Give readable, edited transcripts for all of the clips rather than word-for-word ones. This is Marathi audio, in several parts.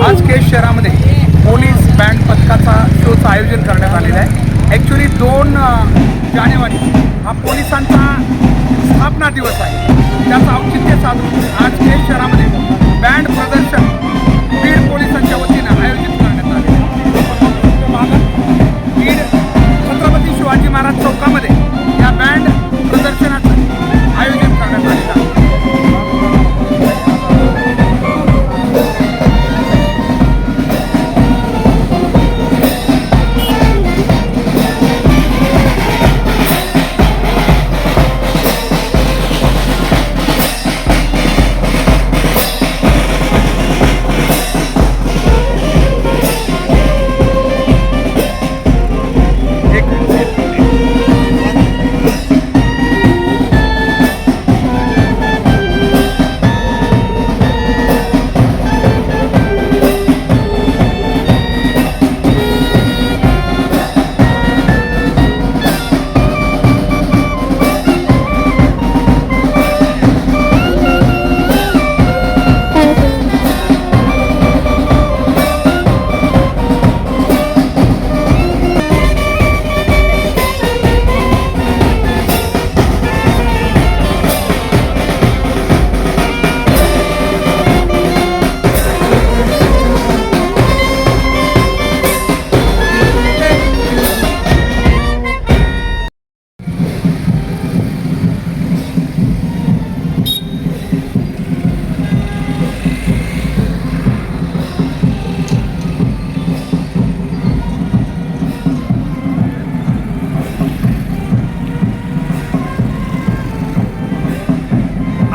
आज केज शहरामध्ये पोलीस बँड पथकाचा शोचं आयोजन करण्यात आलेलं आहे। ॲक्च्युली 2 जानेवारी हा पोलिसांचा स्थापना दिवस आहे। त्याचं औचित्य साधून आज केज शहरामध्ये बँड प्रदर्शन बीड पोलिसांच्या वतीनं आयोजित करण्यात आले आहे। बीड छत्रपती शिवाजी महाराज चौकामध्ये या बँड प्रदर्शनाचं आयोजन करण्यात आलेलं आहे।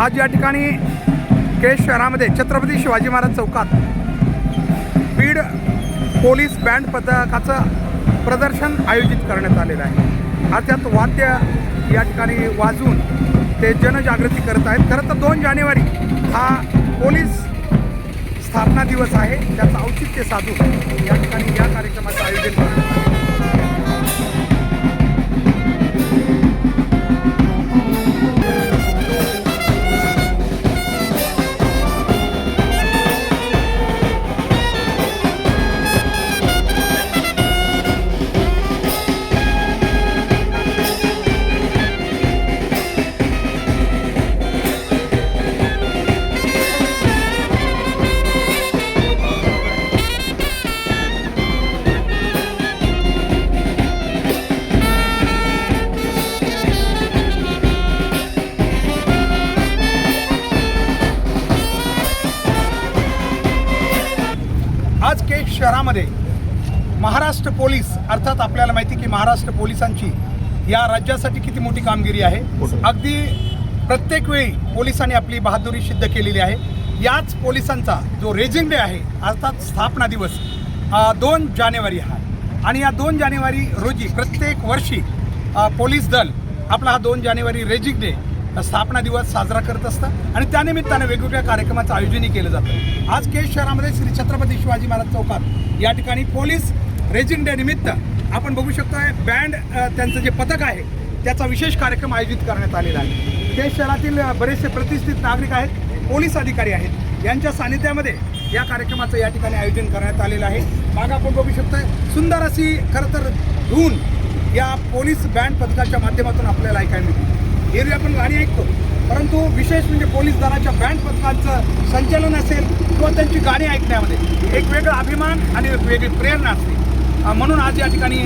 आज या ठिकाणी केज शहरामध्ये छत्रपती शिवाजी महाराज चौकात बीड पोलीस बँड पथकाचं प्रदर्शन आयोजित करण्यात आलेलं आहे। आज त्यात वाद्य या ठिकाणी वाजवून ते जनजागृती करत आहेत। खरं तर 2 जानेवारी हा पोलीस स्थापना दिवस आहे। त्याचं औचित्य साधून या ठिकाणी या कार्यक्रमाचं आयोजन करण्यात आलं। आज केज शहरामध्ये महाराष्ट्र पोलीस अर्थात आपल्याला माहिती की महाराष्ट्र पोलिसांची या राज्यासाठी किती मोठी कामगिरी आहे। अगदी प्रत्येक वेळी पोलिसांनी आपली बहादुरी सिद्ध केलेली आहे। याच पोलिसांचा जो रेजिंग डे आहे अर्थात स्थापना दिवस 2 जानेवारी हा आणि या 2 जानेवारी रोजी प्रत्येक वर्षी पोलीस दल आपला हा 2 जानेवारी रेजिंग डे स्थापना दिवस साजरा करत असतं आणि त्यानिमित्तानं वेगवेगळ्या कार्यक्रमाचं आयोजनही केलं जातं। आज केज शहरामध्ये श्री छत्रपती शिवाजी महाराज चौकात या ठिकाणी पोलीस रेजिंग डे निमित्त आपण बघू शकतोय बँड त्यांचं जे पथक आहे त्याचा विशेष कार्यक्रम आयोजित करण्यात आलेला आहे। केज शहरातील बरेचसे प्रतिष्ठित नागरिक आहेत, पोलीस अधिकारी आहेत, यांच्या सानिध्यामध्ये या कार्यक्रमाचं या ठिकाणी आयोजन करण्यात आलेलं आहे। मागं आपण बघू शकतोय सुंदर अशी खरं तर धून या पोलीस बँड पथकाच्या माध्यमातून आपल्याला ऐकायला मिळते। एरवी आपण गाणी ऐकतो, परंतु विशेष म्हणजे पोलीस दलाच्या बँड पथकांचं संचलन असेल किंवा त्यांची गाणी ऐकण्यामध्ये एक वेगळा अभिमान आणि एक वेगळी प्रेरणा असते। म्हणून आज या ठिकाणी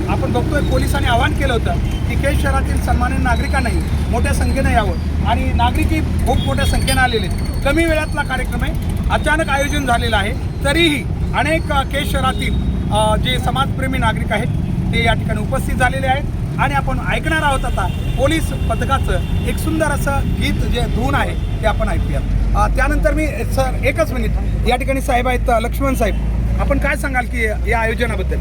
आपण बघतोय पोलिसांनी आवाहन केलं होतं की केज शहरातील सन्मानित नागरिकांनाही मोठ्या संख्येनं यावं आणि नागरिकही खूप मोठ्या संख्येनं आलेले आहेत। कमी वेळातला कार्यक्रम आहे, अचानक आयोजन झालेलं आहे, तरीही अनेक केज शहरातील जे समाजप्रेमी नागरिक आहेत ते या ठिकाणी उपस्थित झालेले आहेत आणि आपण ऐकणार आहोत आता पोलीस पथकाचं एक सुंदर असं गीत जे धून आहे ते आपण ऐकूयात। त्यानंतर मी सर एकच मिनिट या ठिकाणी साहेब आहेत लक्ष्मण साहेब, आपण काय सांगाल की या आयोजनाबद्दल?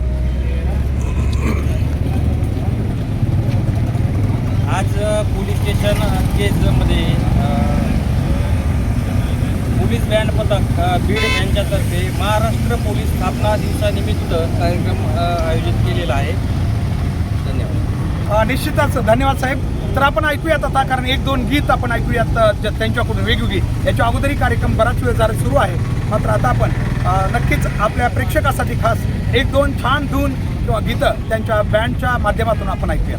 आज पोलीस स्टेशन केजमध्ये पोलीस बँड पथक बीड यांच्यातर्फे महाराष्ट्र पोलीस स्थापना दिवसानिमित्त कार्यक्रम आयोजित केलेला आहे। धन्यवाद। निश्चितच धन्यवाद साहेब। तर आपण ऐकूयात आता, कारण 1-2 गीत आपण ऐकूयात त्यांच्याकडून वेगवेगळी। याच्या अगोदरही कार्यक्रम बराच वेळ जरा सुरू आहे, मात्र आता आपण नक्कीच आपल्या प्रेक्षकासाठी खास एक दोन छान धून किंवा गीतं त्यांच्या बँडच्या माध्यमातून आपण ऐकूया.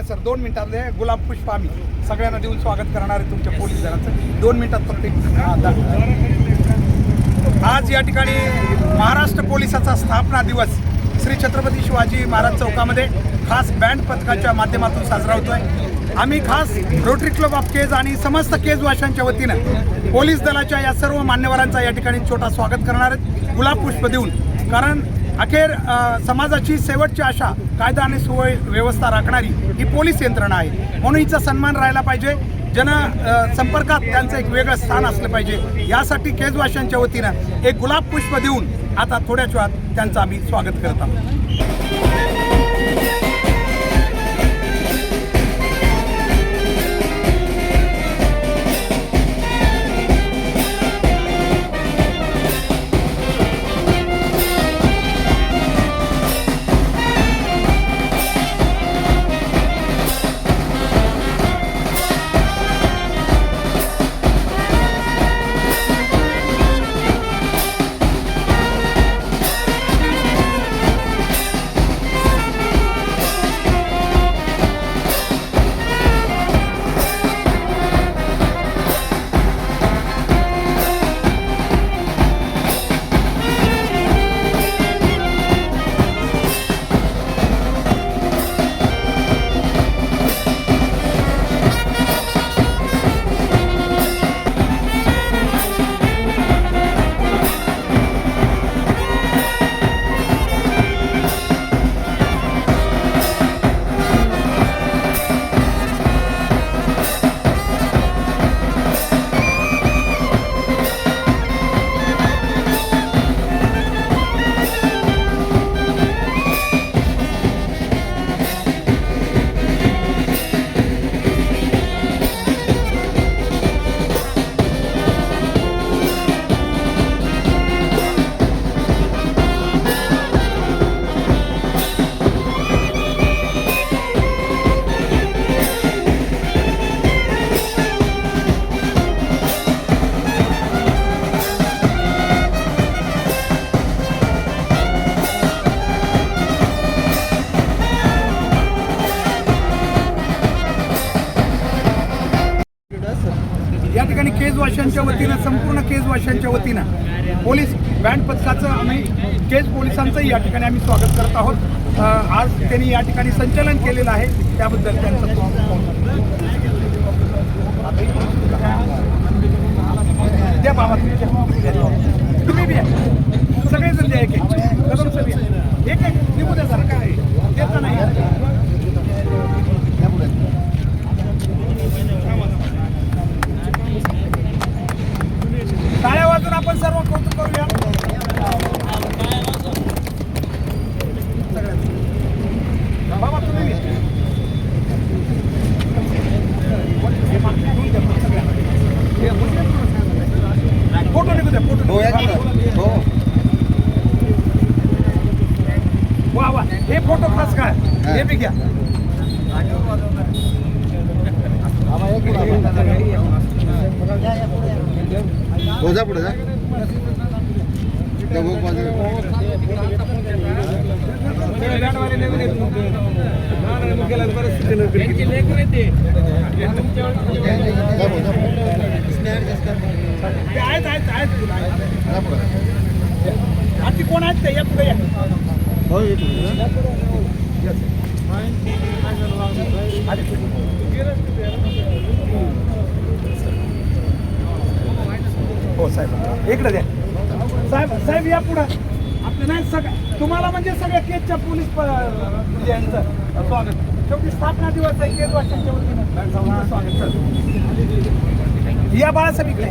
सर 2 मिनिटांमध्ये गुलाब पुष्प आम्ही सगळ्यांना देऊन स्वागत करणार आहे तुमच्या पोलीस दलाचं. 2 मिनिटात प्रत्येक आज या ठिकाणी महाराष्ट्र पोलिसाचा स्थापना दिवस श्री छत्रपती शिवाजी महाराज चौकामध्ये खास बँड पथकाच्या माध्यमातून साजरा होतोय. आम्ही खास रोटरी क्लब ऑफ केज आणि समस्त केजवाशांच्या वतीनं पोलीस दलाच्या या सर्व मान्यवरांचा या ठिकाणी छोटा स्वागत करणार आहेत गुलाब पुष्प देऊन. कारण अखेर समाजाची शेवटची आशा कायदा आणि सुव्यवस्था राखणारी ही पोलीस यंत्रणा आहे, म्हणून हिचा सन्मान राहायला पाहिजे. संपर्कात त्यांचं एक वेगळं स्थान असलं पाहिजे. यासाठी केजवाशांच्या वतीनं एक गुलाब पुष्प देऊन आता थोड्याच वेळात त्यांचं आम्ही स्वागत करत आहोत. केजवाशांच्या वतीनं, संपूर्ण केजवाशांच्या वतीनं पोलीस बँड पथकाचं आम्ही केज पोलिसांचंही या ठिकाणी आम्ही स्वागत करत आहोत. आज त्यांनी या ठिकाणी संचलन केलेलं आहे, त्याबद्दल त्यांचं द्या बाबा तुम्ही बी या. सगळेजण द्या एक एक कदम सर या. एक एक निघू द्या सर काय देता नाही. टाळ्या वाजून आपण सर्व कौतुक करूया. बाबा तुम्ही बी. फोटो निघू द्या फोटो. वा वा हे फोटो खास काय हे बी घ्या. जा पुढे जा. आधी कोण आहेत ते या पुढे या. हो साहेब इकडे द्या. साहेब या पुढं आपलं नाही सगळं तुम्हाला म्हणजे सगळ्या केजच्या पोलीस म्हणजे यांचं स्वागत. शेवटी स्थापना दिवस आहे केज वाशांच्या वतीनं स्वागत सर. या बाळासाहेब इकडे.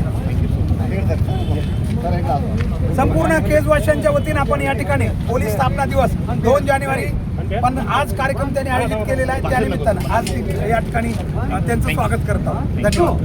संपूर्ण केजवाशांच्या वतीनं आपण या ठिकाणी पोलीस स्थापना दिवस 2 जानेवारी पण आज कार्यक्रम त्यांनी आयोजित केलेला आहे, त्यानिमित्तानं आज या ठिकाणी त्यांचं स्वागत करत आहोत. धन्यवाद.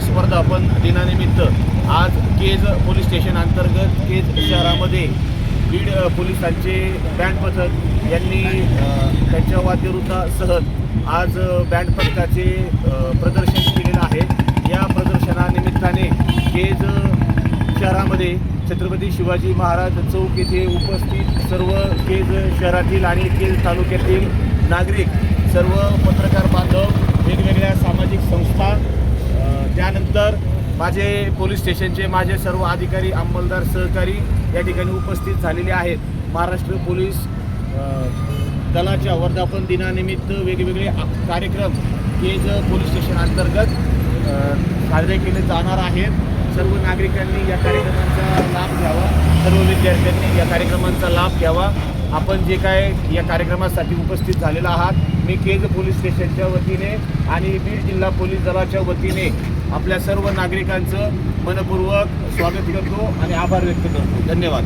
वर्धापन दिनानिमित्त आज केज पोलीस स्टेशन अंतर्गत केज शहरामध्ये बीड पोलिसांचे बँड पथक यांनी त्यांच्या वाद्यवृंदासह आज बँड पथकाचे प्रदर्शन केलेलं आहे. या प्रदर्शनानिमित्ताने केज शहरामध्ये छत्रपती शिवाजी महाराज चौक येथे उपस्थित सर्व केज शहरातील आणि केज तालुक्यातील नागरिक, सर्व पत्रकार बांधव, वेगवेगळ्या सामाजिक संस्था, त्यानंतर माझे पोलीस स्टेशनचे माझे सर्व अधिकारी, अंमलदार, सहकारी या ठिकाणी उपस्थित झालेले आहेत. महाराष्ट्र पोलीस दलाच्या वर्धापन दिनानिमित्त वेगवेगळे कार्यक्रम केज पोलीस स्टेशन अंतर्गत साजरे केले जाणार आहेत. सर्व नागरिकांनी या कार्यक्रमांचा लाभ घ्यावा, सर्व विद्यार्थ्यांनी या कार्यक्रमांचा लाभ घ्यावा. आपण जे काय या कार्यक्रमासाठी उपस्थित झालेला आहात, मी केज पोलीस स्टेशनच्या वतीने आणि बीड जिल्हा पोलीस दलाच्या वतीने आपल्या सर्व नागरिकांचं मनपूर्वक स्वागत करतो आणि आभार व्यक्त करतो. धन्यवाद.